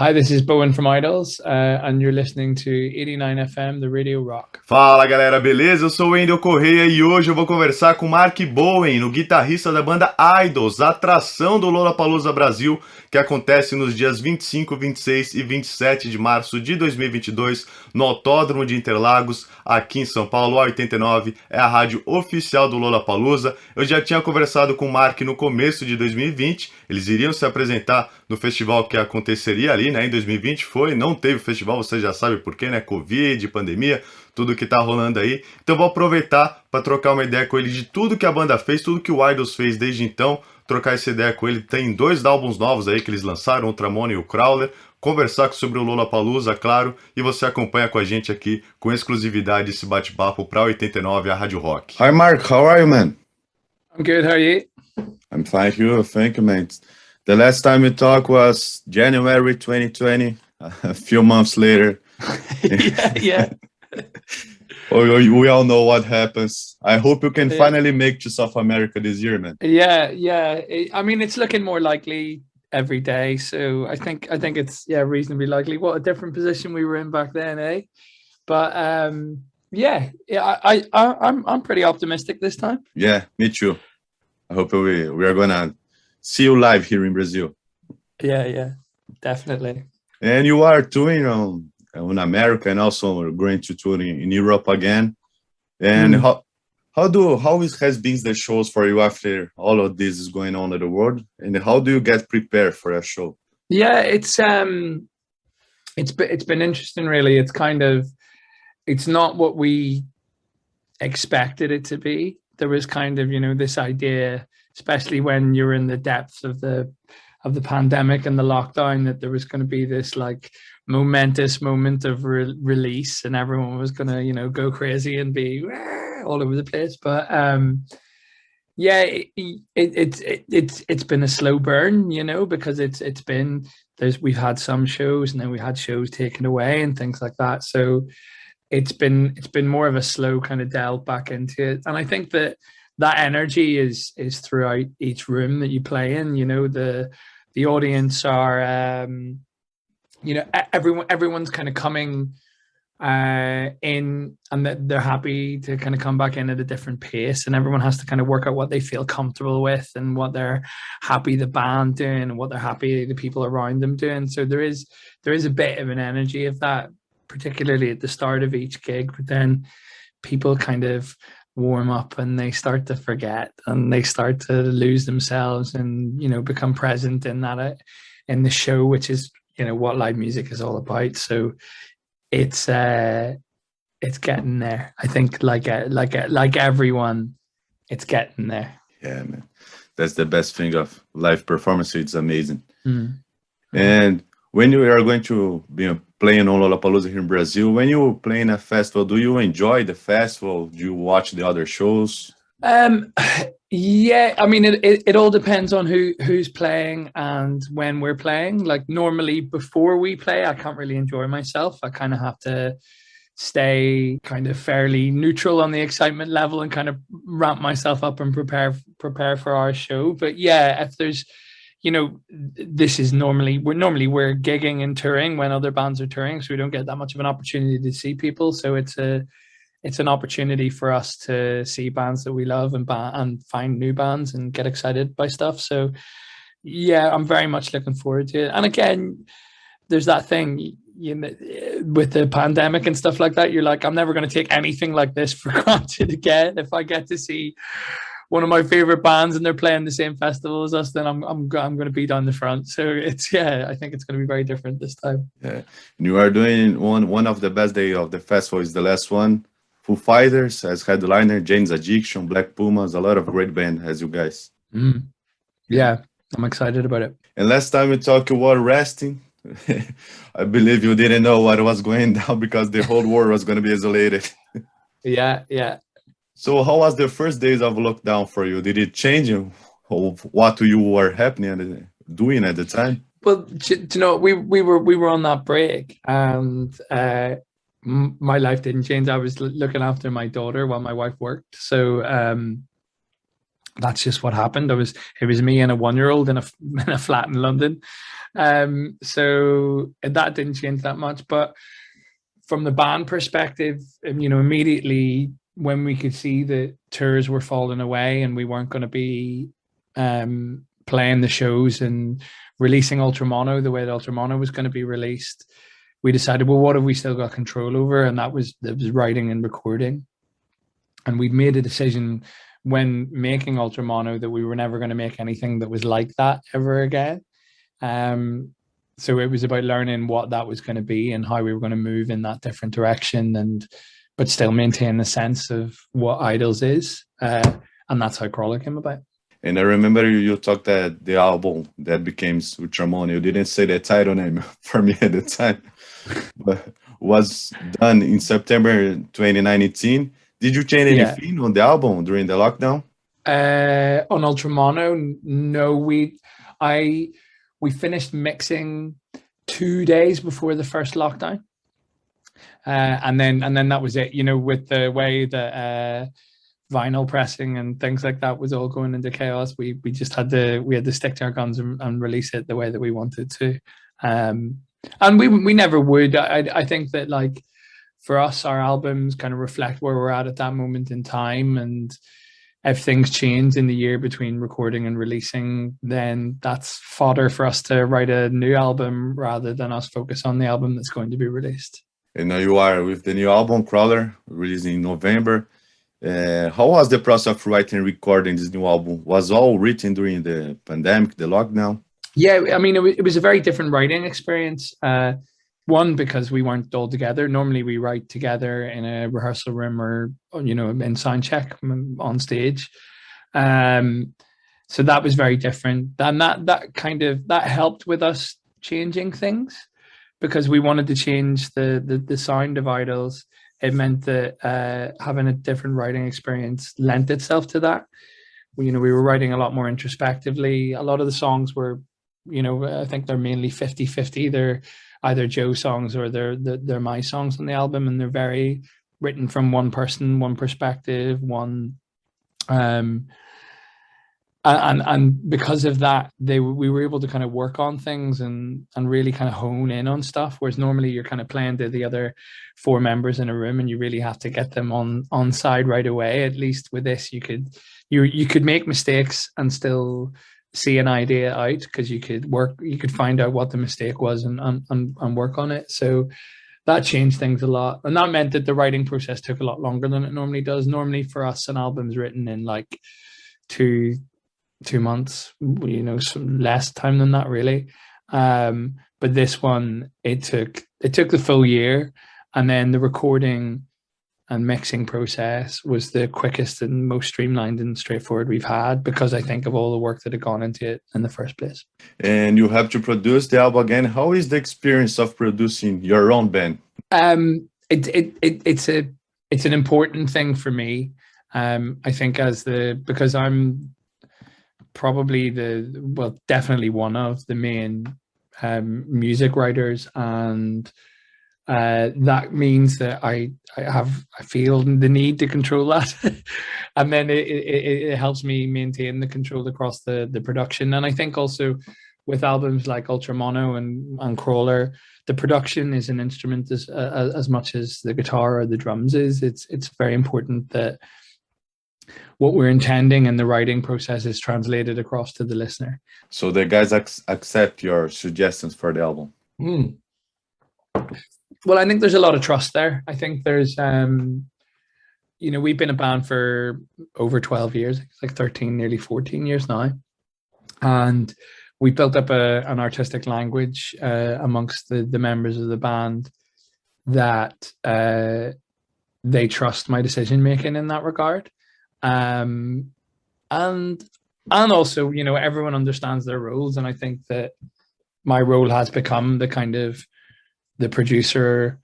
Hi, this is Bowen from Idols, and you're listening to 89 FM, the Radio Rock. Fala galera, beleza? Eu sou o Wendell Correia e hoje eu vou conversar com Mark Bowen, o guitarrista da banda Idols, atração do Lollapalooza Brasil, que acontece nos dias 25, 26 e 27 de março de 2022 no Autódromo de Interlagos, aqui em São Paulo. A 89 é a rádio oficial do Lollapalooza. Eu já tinha conversado com o Mark no começo de 2020, eles iriam se apresentar no festival que aconteceria ali, né, em 2020, não teve festival, você já sabe por quê, né, Covid, pandemia, tudo que tá rolando aí. Então vou aproveitar para trocar uma ideia com ele de tudo que a banda fez, tudo que o Idols fez desde então, trocar essa ideia com ele. Tem 2 álbuns novos aí que eles lançaram, o Tramone e o Crawler, conversar sobre o Lollapalooza, claro, e você acompanha com a gente aqui com exclusividade esse bate-papo para 89, a Rádio Rock. Hi Mark, how are you, man? I'm good, how are you? I'm fine, thank you, man. The last time we talked was January 2020, a few months later. yeah. We all know what happens. I hope you can finally make to South America this year, man. Yeah. I mean, it's looking more likely every day, so I think it's reasonably likely. What a different position we were in back then, eh? But I'm pretty optimistic this time. Yeah, me too. I hope we are gonna see you live here in Brazil. Yeah, definitely. And you are touring on America and also going to tour in Europe again. And how has been the shows for you after all of this is going on in the world? And how do you get prepared for a show? Yeah, it's been interesting, really. It's not what we expected it to be. There was kind of, this idea, especially when you're in the depths of the pandemic and the lockdown, that there was going to be this like momentous moment of release and everyone was going to, go crazy and be all over the place. But it's been a slow burn, because we've had some shows and then we had shows taken away and things like that. So it's been more of a slow kind of delve back into it. And I think that energy is throughout each room that you play in. The audience are everyone's kind of coming in, and that they're happy to kind of come back in at a different pace, and everyone has to kind of work out what they feel comfortable with and what they're happy the band doing and what they're happy the people around them doing. So there is a bit of an energy of that, particularly at the start of each gig, but then people kind of warm up and they start to forget and they start to lose themselves and become present in the show, which is what live music is all about. So it's getting there. I think like everyone, it's getting there. Yeah, man, that's the best thing of live performance. It's amazing. And when you are going to be playing on Lollapalooza here in Brazil, when you play in a festival, do you enjoy the festival? Do you watch the other shows? Yeah, I mean, it all depends on who's playing and when we're playing. Like normally before we play, I can't really enjoy myself. I kind of have to stay kind of fairly neutral on the excitement level and kind of ramp myself up and prepare for our show. But yeah, if there's this is we're gigging and touring when other bands are touring, so we don't get that much of an opportunity to see people. So it's an opportunity for us to see bands that we love and find new bands and get excited by stuff. So yeah, I'm very much looking forward to it. And again, there's that thing, with the pandemic and stuff like that, you're like, I'm never going to take anything like this for granted again. If I get to see one of my favorite bands and they're playing the same festival as us, then I'm going to be down the front. So I think it's going to be very different this time. Yeah, and you are doing one of the best day of the festival is the last one. Foo Fighters as headliner, Jane's Addiction, Black Pumas, a lot of great band as you guys. Yeah, I'm excited about it. And last time we talked, you were resting. I believe you didn't know what was going down because the whole world was going to be isolated. Yeah. So how was the first days of lockdown for you? Did it change what you were doing at the time? Well, we were on that break, and my life didn't change. I was looking after my daughter while my wife worked. So that's just what happened. It was me and a 1-year-old in a flat in London. So that didn't change that much. But from the band perspective, immediately when we could see that tours were falling away and we weren't going to be playing the shows and releasing Ultramono the way that Ultramono was going to be released, we decided, well, what have we still got control over? And that was writing and recording. And we made a decision when making Ultramono that we were never going to make anything that was like that ever again. So it was about learning what that was going to be and how we were going to move in that different direction, but still maintain the sense of what Idols is. And that's how Crawler came about. And I remember you talked that the album that became Ultramono, you didn't say the title name for me at the time, but was done in September 2019. Did you change anything on the album during the lockdown? On Ultramono, no. We finished mixing 2 days before the first lockdown, and then that was it. With the way that vinyl pressing and things like that was all going into chaos, we just had to stick to our guns and release it the way that we wanted to. And we never would. I think that, like, for us, our albums kind of reflect where we're at that moment in time, and if things change in the year between recording and releasing, then that's fodder for us to write a new album rather than us focus on the album that's going to be released. And now you are with the new album, Crawler, released in November. How was the process of writing and recording this new album? Was all written during the pandemic, the lockdown? Yeah, I mean, it was a very different writing experience. One, because we weren't all together. Normally we write together in a rehearsal room or, in sound check on stage. So that was very different. And that helped with us changing things, because we wanted to change the sound of Idols. It meant that having a different writing experience lent itself to that. We were writing a lot more introspectively. A lot of the songs were, I think they're mainly 50-50. They're either Joe songs or they're my songs on the album, and they're very written from one person, one perspective, and because of that, we were able to kind of work on things and really kind of hone in on stuff, whereas normally you're kind of playing to the other 4 members in a room and you really have to get them on side right away. At least with this, you could make mistakes and still see an idea out, because you could find out what the mistake was and work on it. So that changed things a lot, and that meant that the writing process took a lot longer than it normally does. Normally for us, an album's written in like 2 months, some less time than that really. But this one, it took the full year, and then the recording and mixing process was the quickest and most streamlined and straightforward we've had, because I think of all the work that had gone into it in the first place. And you have to produce the album again. How is the experience of producing your own band? It's an important thing for me. I think because I'm probably definitely one of the main music writers, and that means that I feel the need to control that, and then it helps me maintain the control across the production. And I think also with albums like Ultramono and Crawler, the production is an instrument as much as the guitar or the drums is. It's very important that what we're intending in the writing process is translated across to the listener. So the guys accept your suggestions for the album? Well, I think there's a lot of trust there. I think there's, we've been a band for over 12 years, like 13, nearly 14 years now. And we built up an artistic language amongst the members of the band that they trust my decision-making in that regard. And also, everyone understands their roles. And I think that my role has become the kind of the producer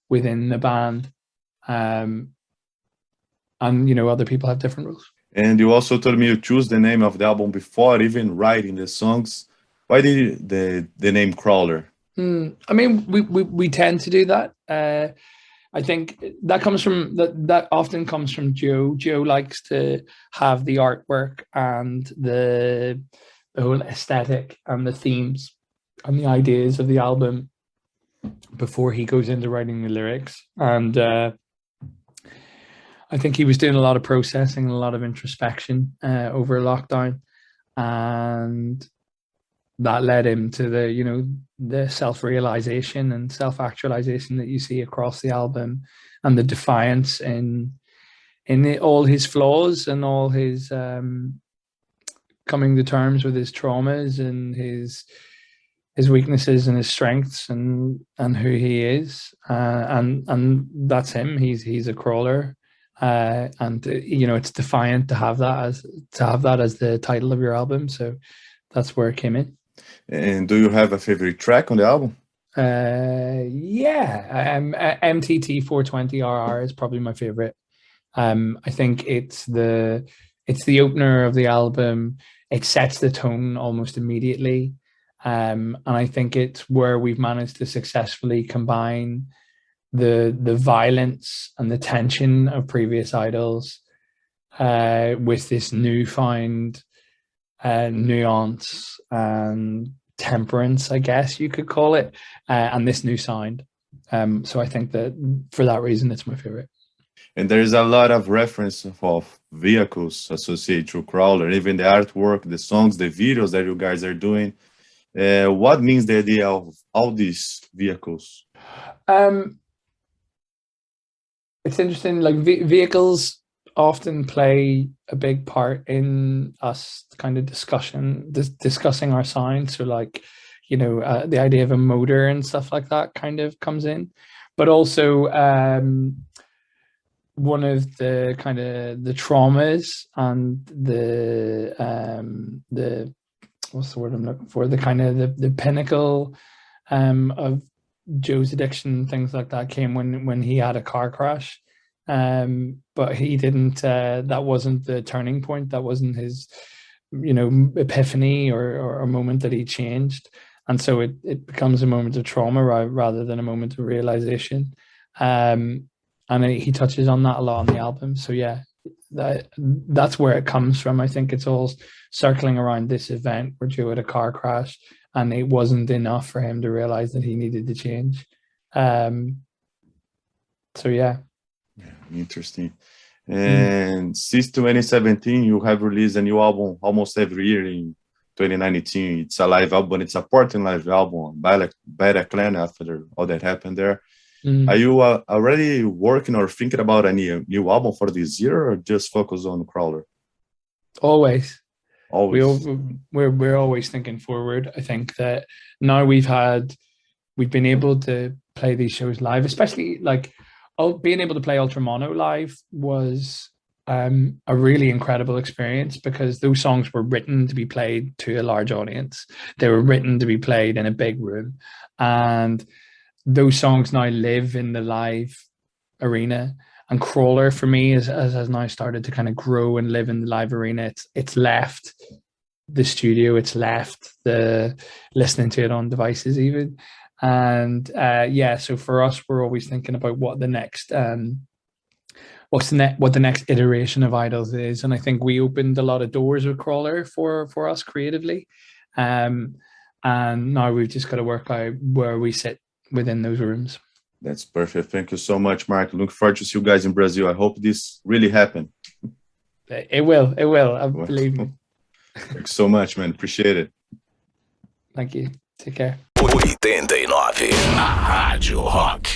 within the band, and other people have different roles. And you also told me you choose the name of the album before even writing the songs. Why did the name Crawler? I mean, we tend to do that. I think that often comes from Joe. Joe likes to have the artwork and the whole aesthetic and the themes and the ideas of the album before he goes into writing the lyrics. And I think he was doing a lot of processing, a lot of introspection over lockdown, and that led him to the self-realization and self-actualization that you see across the album, and the defiance in all his flaws and all his coming to terms with his traumas and his weaknesses and his strengths and who he is, and that's him. He's a crawler, and it's defiant to have that as the title of your album. So that's where it came in. And do you have a favorite track on the album? MTT 420RR is probably my favorite. I think it's the opener of the album. It sets the tone almost immediately. And I think it's where we've managed to successfully combine the violence and the tension of previous idols with this newfound nuance and temperance, I guess you could call it, and this new sound. So I think that for that reason, it's my favorite. And there's a lot of reference of vehicles associated to Crawler, even the artwork, the songs, the videos that you guys are doing. What means the idea of all these vehicles? It's interesting, like vehicles often play a big part in us kind of discussing our sound. So like, the idea of a motor and stuff like that kind of comes in, but also one of the kind of the traumas and the what's the word I'm looking for? The kind of the pinnacle of Joe's addiction, things like that, came when he had a car crash. But he didn't, that wasn't the turning point. That wasn't his, epiphany or moment that he changed. And so it becomes a moment of trauma rather than a moment of realization. And he touches on that a lot on the album. So yeah, that's where it comes from. I think it's all circling around this event where Joe had a car crash, and it wasn't enough for him to realize that he needed to change. So yeah. Interesting. And since 2017, you have released a new album almost every year. In 2019, it's a live album. It's a Portland live album, Bataclan, after all that happened there. Are you already working or thinking about a new album for this year, or just focus on Crawler? Always. We're always thinking forward. I think that now we've been able to play these shows live, especially like being able to play Ultra Mono live was a really incredible experience, because those songs were written to be played to a large audience. They were written to be played in a big room, and those songs now live in the live arena. And Crawler for me has now started to kind of grow and live in the live arena. It's left the studio, it's left the listening to it on devices even. And so for us, we're always thinking about what the next iteration of Idols is. And I think we opened a lot of doors with Crawler for us creatively. And now we've just got to work out where we sit within those rooms. That's perfect. Thank you so much, Mark. Look forward to see you guys in Brazil. I hope this really happens. It will. I believe me. Thanks so much, man. Appreciate it. Thank you. Take care. 89, a Rádio Rock.